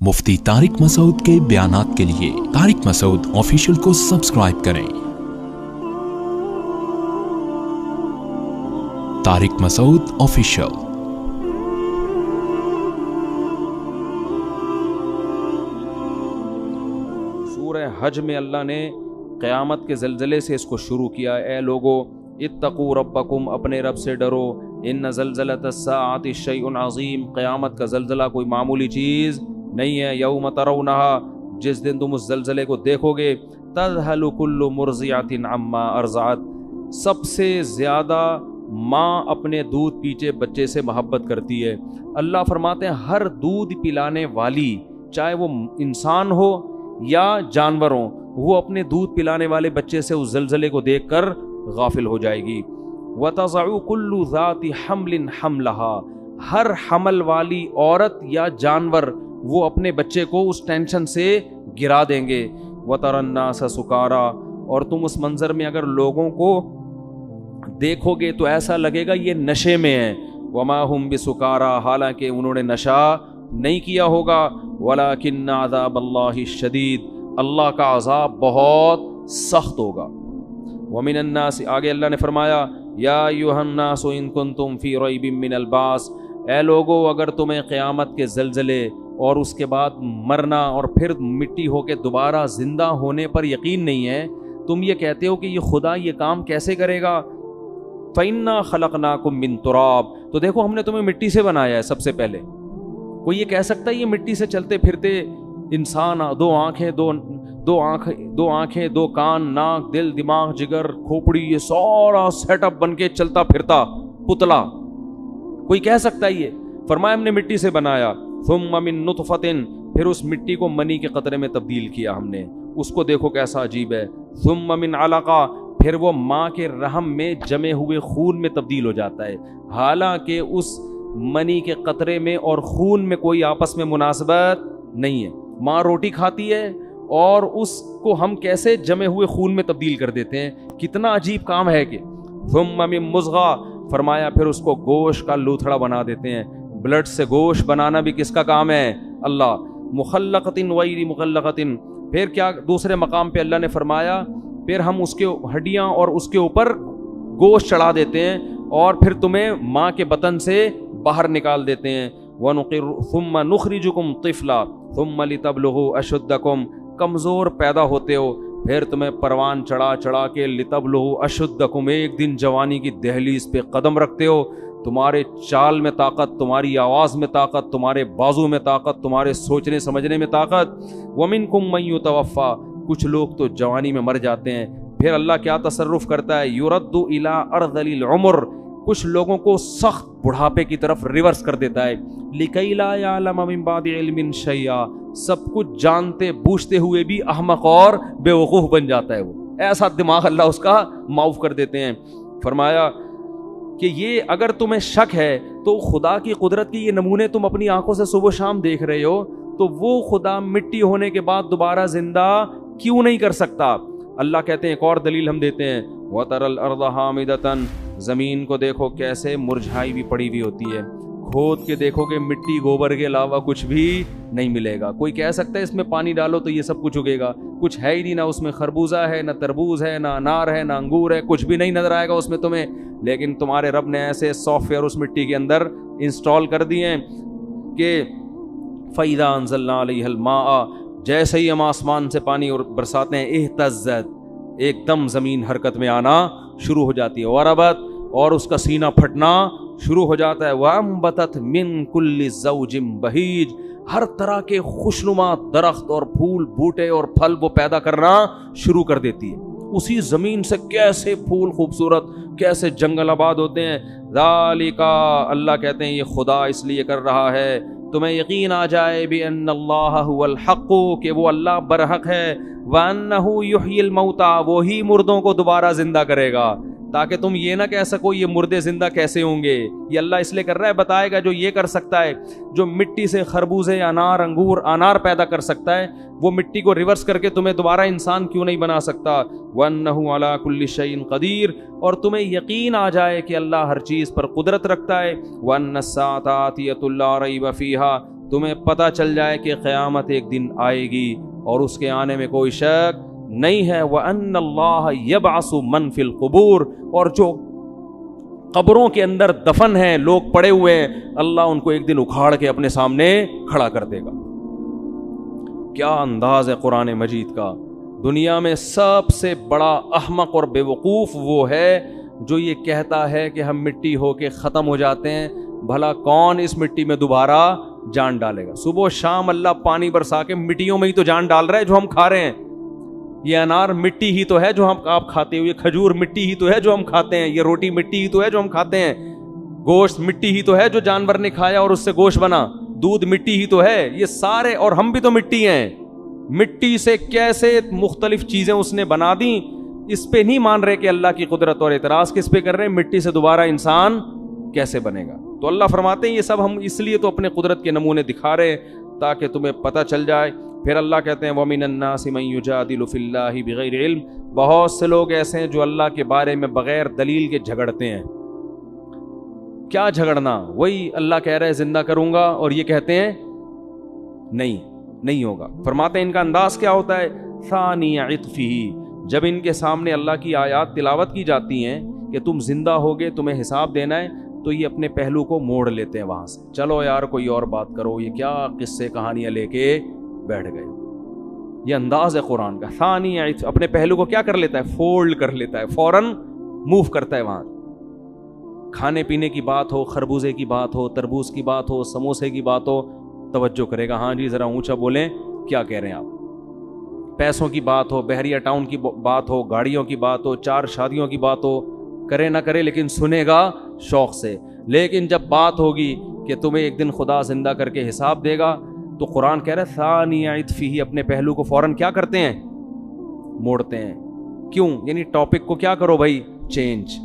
مفتی طارق مسعود کے بیانات کے لیے طارق مسعود آفیشیل کو سبسکرائب کریں۔ طارق مسعود آفیشیل۔ سورہ حج میں اللہ نے قیامت کے زلزلے سے اس کو شروع کیا۔ اے لوگو اتقوا ربکم، اپنے رب سے ڈرو، ان زلزلۃ الساعۃ شیء عظیم، قیامت کا زلزلہ کوئی معمولی چیز نہیں ہے۔ یوم ترونہا، جس دن تم اس زلزلے کو دیکھو گے، تذہل کل مرضعۃ عما ارضعت، سب سے زیادہ ماں اپنے دودھ پیچے بچے سے محبت کرتی ہے۔ اللہ فرماتے ہیں ہر دودھ پلانے والی، چاہے وہ انسان ہو یا جانور ہو، وہ اپنے دودھ پلانے والے بچے سے اس زلزلے کو دیکھ کر غافل ہو جائے گی۔ وَتَضَعُ كُلُّ ذَاتِ حَمْلٍ حَمْلَهَا، ہر حمل والی عورت یا جانور وہ اپنے بچے کو اس ٹینشن سے گرا دیں گے۔ وَتَرَى النَّاسَ سُكَارَىٰ، اور تم اس منظر میں اگر لوگوں کو دیکھو گے تو ایسا لگے گا یہ نشے میں ہیں۔ وَمَا هُمْ بِسُكَارَىٰ، حالانکہ انہوں نے نشہ نہیں کیا ہوگا۔ وَلَٰكِنَّ عَذَابَ اللَّهِ الشَّدِيدُ، اللہ کا عذاب بہت سخت ہوگا۔ وَمِنَ النَّاسِ، آگے اللہ نے فرمایا یا ایھا الناس ان کنتم فی ریب من البعث، اے لوگو اگر تمہیں قیامت کے زلزلے اور اس کے بعد مرنا اور پھر مٹی ہو کے دوبارہ زندہ ہونے پر یقین نہیں ہے، تم یہ کہتے ہو کہ یہ خدا یہ کام کیسے کرے گا۔ فَإِنَّا خَلَقْنَاكُم مِّن تُرَابٍ، تو دیکھو ہم نے تمہیں مٹی سے بنایا ہے سب سے پہلے۔ کوئی یہ کہہ سکتا ہے یہ مٹی سے چلتے پھرتے انسان، دو آنکھیں دو کان، ناک، دل، دماغ، جگر، کھوپڑی، یہ سارا سیٹ اپ بن کے چلتا پھرتا پتلا، کوئی کہہ سکتا ہے یہ؟ فرمایا ہم نے مٹی سے بنایا۔ ثم من نطفۃ، پھر اس مٹی کو منی کے قطرے میں تبدیل کیا ہم نے، اس کو دیکھو کیسا عجیب ہے۔ ثم من علقہ، پھر وہ ماں کے رحم میں جمے ہوئے خون میں تبدیل ہو جاتا ہے، حالانکہ اس منی کے قطرے میں اور خون میں کوئی آپس میں مناسبت نہیں ہے۔ ماں روٹی کھاتی ہے اور اس کو ہم کیسے جمے ہوئے خون میں تبدیل کر دیتے ہیں، کتنا عجیب کام ہے کہ۔ ثم من مضغہ، فرمایا پھر اس کو گوشت کا لوتھڑا بنا دیتے ہیں۔ بلڈ سے گوشت بنانا بھی کس کا کام ہے؟ اللہ۔ مخلقۃ غیر مخلقۃ، پھر کیا دوسرے مقام پہ اللہ نے فرمایا پھر ہم اس کے ہڈیاں اور اس کے اوپر گوشت چڑھا دیتے ہیں اور پھر تمہیں ماں کے بطن سے باہر نکال دیتے ہیں۔ ثم نخرجکم طفلا ثم لتبلغوا اشدکم، کمزور پیدا ہوتے ہو پھر تمہیں پروان چڑھا کے لتبلغوا اشدکم، ایک دن جوانی کی دہلیز پہ قدم رکھتے ہو، تمہارے چال میں طاقت، تمہاری آواز میں طاقت، تمہارے بازو میں طاقت، تمہارے سوچنے سمجھنے میں طاقت۔ ومنکم من یتوفی، کچھ لوگ تو جوانی میں مر جاتے ہیں، پھر اللہ کیا تصرف کرتا ہے؟ یرد الی ارذل العمر، کچھ لوگوں کو سخت بڑھاپے کی طرف ریورس کر دیتا ہے۔ لکی لا یعلم من بعد علم شیئا، سب کچھ جانتے بوجھتے ہوئے بھی احمق اور بے وقوف بن جاتا ہے، وہ ایسا دماغ اللہ اس کا معاف کر دیتے ہیں۔ فرمایا کہ یہ اگر تمہیں شک ہے تو خدا کی قدرت کی یہ نمونے تم اپنی آنکھوں سے صبح و شام دیکھ رہے ہو، تو وہ خدا مٹی ہونے کے بعد دوبارہ زندہ کیوں نہیں کر سکتا؟ اللہ کہتے ہیں ایک اور دلیل ہم دیتے ہیں، وَتَرَى الْأَرْضَ حَامِدَةً، زمین کو دیکھو کیسے مرجھائی بھی پڑی ہوئی ہوتی ہے، کھود کے دیکھو کہ مٹی گوبر کے علاوہ کچھ بھی نہیں ملے گا۔ کوئی کہہ سکتا ہے اس میں پانی ڈالو تو یہ سب کچھ اگے گا، کچھ ہے ہی نہیں، نہ اس میں خربوزہ ہے، نہ تربوز ہے، نہ انار ہے، نہ انگور ہے، کچھ بھی نہیں نظر آئے گا اس میں تمہیں، لیکن تمہارے رب نے ایسے سافٹ ویئر اس مٹی کے اندر انسٹال کر دیے ہیں کہ فَإِذَا أَنزَلْنَا عَلَيْهَا الْمَاءَ، جیسے ہی ہم آسمان سے پانی اور برساتے ہیں، اہتزت، ایک دم زمین حرکت میں آنا شروع ہو جاتی ہے، وربت، اور اس کا سینہ پھٹنا شروع ہو جاتا ہے، وَأَنبَتَتْ مِن كُلِّ زَوْجٍ بَهِيجٍ، ہر طرح کے خوشنما درخت اور پھول بوٹے اور پھل وہ پیدا کرنا شروع کر دیتی ہے۔ اسی زمین سے کیسے پھول خوبصورت، کیسے جنگل آباد ہوتے ہیں۔ ذالک، اللہ کہتے ہیں یہ خدا اس لیے کر رہا ہے تمہیں یقین آ جائے بِأَنَّ اللَّهَ هُوَ الْحَقُّ، کہ وہ اللہ برحق ہے، وَأَنَّهُ يُحْيِي الْمَوْتَى، وہی مردوں کو دوبارہ زندہ کرے گا، تاکہ تم یہ نہ کہہ سکو یہ مردے زندہ کیسے ہوں گے۔ یہ اللہ اس لیے کر رہا ہے، بتائے گا جو یہ کر سکتا ہے، جو مٹی سے خربوزے، انار، انگور، انار پیدا کر سکتا ہے، وہ مٹی کو ریورس کر کے تمہیں دوبارہ انسان کیوں نہیں بنا سکتا؟ وَأَنَّهُ عَلَى كُلِّ شَيْءٍ قَدِيرٌ، اور تمہیں یقین آ جائے کہ اللہ ہر چیز پر قدرت رکھتا ہے۔ وَأَنَّ السَّاعَةَ آتِيَةٌ لَا رَيْبَ فِيهَا، تمہیں پتہ چل جائے کہ قیامت ایک دن آئے گی اور اس کے آنے میں کوئی شک نہیں ہے. وَأَنَّ اللَّهَ يَبْعَثُ مَن فِي الْقُبُورِ, اور جو قبروں کے اندر دفن ہیں, لوگ پڑے ہوئے ہیں, اللہ ان کو ایک دن اکھاڑ کے اپنے سامنے کھڑا کر دے گا. کیا انداز ہے قرآن مجید کا. دنیا میں سب سے بڑا احمق اور بے وقوف وہ ہے جو یہ کہتا ہے کہ ہم مٹی ہو کے ختم ہو جاتے ہیں. بھلا کون اس مٹی میں دوبارہ جان ڈالے گا؟ صبح و شام اللہ پانی برسا کے مٹیوں میں ہی تو جان ڈال رہا ہے جو ہم کھا رہے ہیں. یہ انار مٹی ہی تو ہے جو آپ کھاتے ہو, یہ کھجور مٹی ہی تو ہے جو ہم کھاتے ہیں, یہ روٹی مٹی ہی تو ہے جو ہم کھاتے ہیں, گوشت مٹی ہی تو ہے جو جانور نے کھایا اور اس سے گوشت بنا, دودھ مٹی ہی تو ہے. یہ سارے, اور ہم بھی تو مٹی ہیں. مٹی سے کیسے مختلف چیزیں اس نے بنا دیں, اس پہ نہیں مان رہے کہ اللہ کی قدرت, اور اعتراض کس پہ کر رہے ہیں؟ مٹی سے دوبارہ انسان کیسے بنے گا. تو اللہ فرماتے ہیں یہ سب ہم اس لیے تو اپنے قدرت کے نمونے دکھا رہے ہیں تاکہ تمہیں پتہ چل جائے. پھر اللہ کہتے ہیں وَمِنَ النَّاسِ مَن يُجَادِلُ فِي اللَّهِ بِغَيْرِ عِلْمٍ, بہت سے لوگ ایسے ہیں جو اللہ کے بارے میں بغیر دلیل کے جھگڑتے ہیں. کیا جھگڑنا؟ وہی اللہ کہہ رہا ہے زندہ کروں گا اور یہ کہتے ہیں نہیں ہوگا. فرماتے ہیں ان کا انداز کیا ہوتا ہے؟ ثانی عطفہ, جب ان کے سامنے اللہ کی آیات تلاوت کی جاتی ہیں کہ تم زندہ ہوگے, تمہیں حساب دینا ہے, تو یہ اپنے پہلو کو موڑ لیتے ہیں وہاں سے. چلو یار کوئی اور بات کرو, یہ کیا قصے کہانیاں لے کے بیٹھ گئے. یہ انداز ہے قرآن کا. ثانی عطف, اپنے پہلو کو کیا کر لیتا ہے؟ فولڈ کر لیتا ہے, فوراً موو کرتا ہے وہاں. کھانے پینے کی بات ہو, خربوزے کی بات ہو, تربوز کی بات ہو, سموسے کی بات ہو, توجہ کرے گا, ہاں جی ذرا اونچا بولیں کیا کہہ رہے ہیں آپ. پیسوں کی بات ہو, بحریہ ٹاؤن کی بات ہو, گاڑیوں کی بات ہو, 4 شادیوں کی بات ہو, کرے نہ کرے لیکن سنے گا شوق سے. لیکن جب بات ہوگی کہ تمہیں ایک دن خدا زندہ کر کے حساب دے گا, تو قرآن کہہ رہا ہے ثانی عطفہ, اپنے پہلو کو فوراً کیا کرتے ہیں؟ موڑتے ہیں. کیوں؟ یعنی ٹاپک کو کیا کرو بھائی, چینج.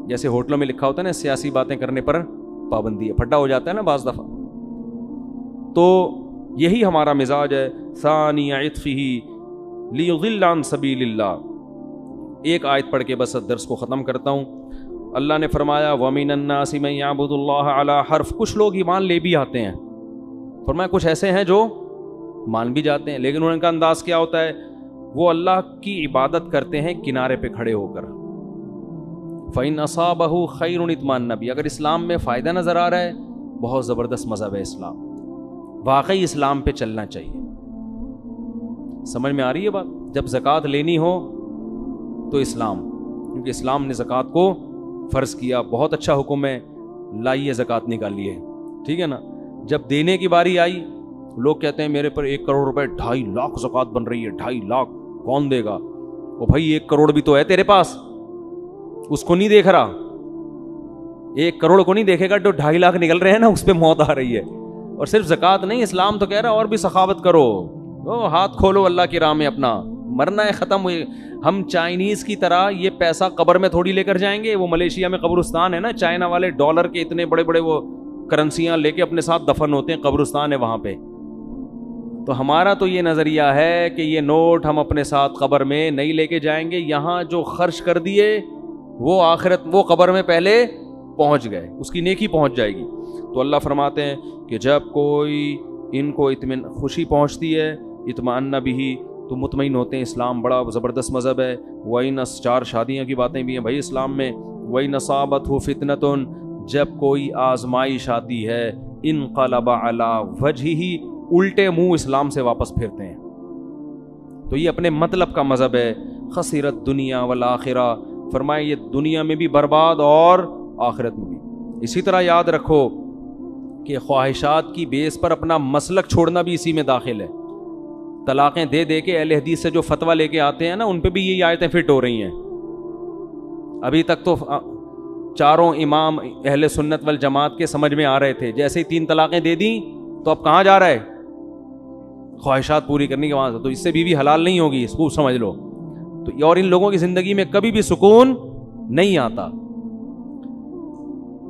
جیسے ہوٹلوں میں لکھا ہوتا ہے نا سیاسی باتیں کرنے پر پابندی ہے, پھٹا ہو جاتا ہے نا بعض دفعہ. تو یہی ہمارا مزاج ہے. ثانی عطفہ لیضل عن سبیل اللہ. ایک آیت پڑھ کے بس درس کو ختم کرتا ہوں. اللہ نے فرمایا وَمِنَ النَّاسِ مَن يَعْبُدُ اللَّهَ عَلَى حَرْفٍ, کچھ لوگ ایمان لے بھی آتے ہیں. فرمایا کچھ ایسے ہیں جو مان بھی جاتے ہیں, لیکن ان کا انداز کیا ہوتا ہے؟ وہ اللہ کی عبادت کرتے ہیں کنارے پہ کھڑے ہو کر. فَإِنْ أَصَابَهُ خَيْرٌ اطمأنَّ بِهِ, اگر اسلام میں فائدہ نظر آ رہا ہے, بہت زبردست مذہب ہے اسلام, واقعی اسلام پہ چلنا چاہیے. سمجھ میں آ رہی ہے بات؟ جب زکوٰۃ لینی ہو تو اسلام, کیونکہ اسلام نے زکوٰۃ کو فرض کیا, بہت اچھا حکم ہے, لائیے زکوٰۃ نکالیے, ٹھیک ہے نا. جب دینے کی باری آئی, لوگ کہتے ہیں میرے پر 1 کروڑ روپے 2.5 لاکھ زکوٰۃ بن رہی ہے, 2.5 لاکھ کون دے گا؟ وہ بھائی 1 کروڑ بھی تو ہے تیرے پاس, اس کو نہیں دیکھ رہا. 1 کروڑ کو نہیں دیکھے گا, جو 2.5 لاکھ نکل رہے ہیں نا اس پہ موت آ رہی ہے. اور صرف زکوٰۃ نہیں, اسلام تو کہہ رہا ہے اور بھی سخاوت کرو, ہاتھ کھولو اللہ کی راہ میں اپنا, مرنا ہے ختم ہوئے. ہم چائنیز کی طرح یہ پیسہ قبر میں تھوڑی لے کر جائیں گے. وہ ملیشیا میں قبرستان ہے نا, چائنا والے ڈالر کے اتنے بڑے بڑے وہ کرنسیاں لے کے اپنے ساتھ دفن ہوتے ہیں, قبرستان ہے وہاں پہ. تو ہمارا تو یہ نظریہ ہے کہ یہ نوٹ ہم اپنے ساتھ قبر میں نہیں لے کے جائیں گے. یہاں جو خرچ کر دیے وہ آخرت, وہ قبر میں پہلے پہنچ گئے, اس کی نیکی پہنچ جائے گی. تو اللہ فرماتے ہیں کہ جب کوئی ان کو خوشی پہنچتی ہے, اطمئن بھی, تو مطمئن ہوتے ہیں. اسلام بڑا زبردست مذہب ہے. وَإِنَّ 4 شادیاں کی باتیں بھی ہیں بھائی اسلام میں. وَإِنَّ أَصَابَتْهُ فِتْنَةٌ, جب کوئی آزمائش آتی ہے, انقلب علی وجہہ, الٹے منہ اسلام سے واپس پھرتے ہیں. تو یہ اپنے مطلب کا مذہب ہے. خسرت دنیا والآخرہ, فرمائے یہ دنیا میں بھی برباد اور آخرت میں بھی. اسی طرح یاد رکھو کہ خواہشات کی بیس پر اپنا مسلک چھوڑنا بھی اسی میں داخل ہے. طلاقیں دے دے کے اہل حدیث سے جو فتویٰ لے کے آتے ہیں نا, ان پہ بھی یہی آیتیں فٹ ہو رہی ہیں. ابھی تک تو 4 امام اہل سنت والجماعت کے سمجھ میں آ رہے تھے, جیسے ہی 3 طلاقیں دے دیں تو اب کہاں جا رہا ہے؟ خواہشات پوری کرنے کے وہاں سے. تو اس سے بیوی حلال نہیں ہوگی, اس کو سمجھ لو. تو اور ان لوگوں کی زندگی میں کبھی بھی سکون نہیں آتا.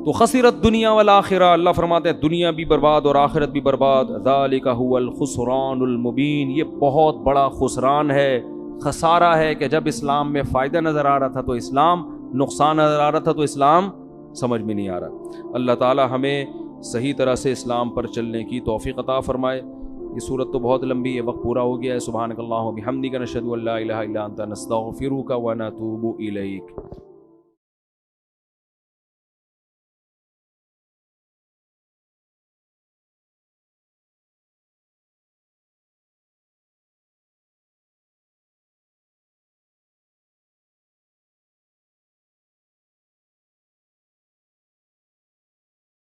تو خسرت دنیا والآخرہ, اللہ فرماتے ہیں دنیا بھی برباد اور آخرت بھی برباد. ذالک هو الخسران المبین, یہ بہت بڑا خسران ہے, خسارہ ہے کہ جب اسلام میں فائدہ نظر آ رہا تھا تو اسلام, نقصان نظر آ رہا تھا تو اسلام سمجھ میں نہیں آ رہا. اللہ تعالی ہمیں صحیح طرح سے اسلام پر چلنے کی توفیق عطا فرمائے۔ یہ صورت تو بہت لمبی ہے، وقت پورا ہو گیا ہے۔ سبحانک اللہم و بحمدک، نشہد ان لا الہ الا انت، نستغفرک و نتوب الیک۔